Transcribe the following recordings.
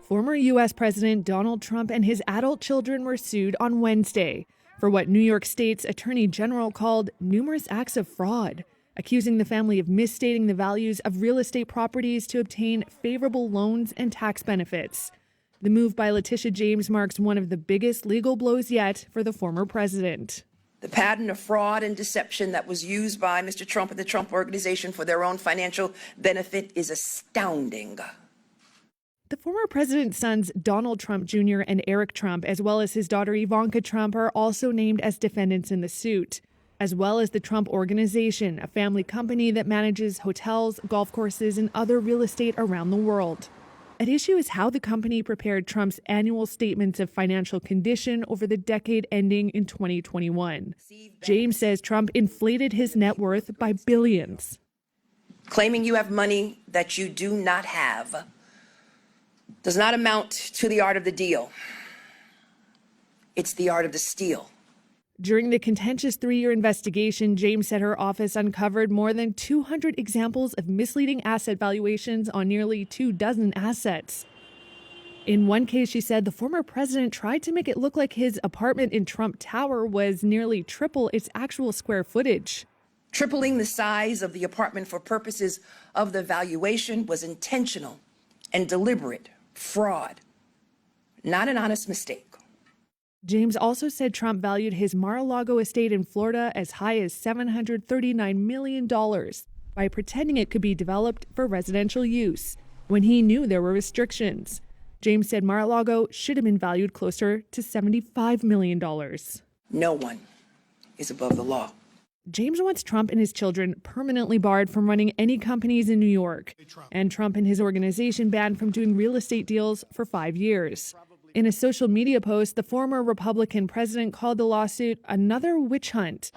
Former U.S. President Donald Trump and his adult children were sued on Wednesday for what New York State's Attorney General called numerous acts of fraud, accusing the family of misstating the values of real estate properties to obtain favorable loans and tax benefits. The move by Letitia James marks one of the biggest legal blows yet for the former president. The pattern of fraud and deception that was used by Mr. Trump and the Trump Organization for their own financial benefit is astounding. The former president's sons, Donald Trump Jr. and Eric Trump, as well as his daughter Ivanka Trump, are also named as defendants in the suit, as well as the Trump Organization, a family company that manages hotels, golf courses, and other real estate around the world. At issue is how the company prepared Trump's annual statements of financial condition over the decade ending in 2021. James says Trump inflated his net worth by billions. Claiming you have money that you do not have does not amount to the art of the deal. It's the art of the steal. During the contentious 3-year investigation, James said her office uncovered more than 200 examples of misleading asset valuations on nearly 24 assets. In one case, she said the former president tried to make it look like his apartment in Trump Tower was nearly triple its actual square footage. Tripling the size of the apartment for purposes of the valuation was intentional and deliberate fraud, not an honest mistake. James also said Trump valued his Mar-a-Lago estate in Florida as high as $739 million by pretending it could be developed for residential use when he knew there were restrictions. James said Mar-a-Lago should have been valued closer to $75 million. No one is above the law. James wants Trump and his children permanently barred from running any companies in New York, and Trump and his organization banned from doing real estate deals for 5 years. In a social media post, the former Republican president called the lawsuit another witch hunt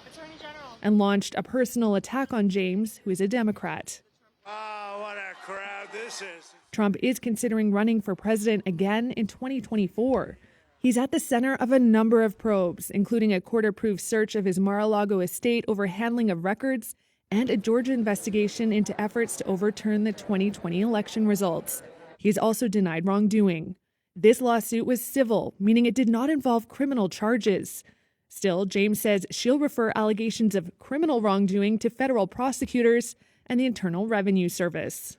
and launched a personal attack on James, who is a Democrat. Oh, what a crowd this is. Trump is considering running for president again in 2024. He's at the center of a number of probes, including a court-approved search of his Mar-a-Lago estate over handling of records and a Georgia investigation into efforts to overturn the 2020 election results. He's also denied wrongdoing. This lawsuit was civil, meaning it did not involve criminal charges. Still, James says she'll refer allegations of criminal wrongdoing to federal prosecutors and the Internal Revenue Service.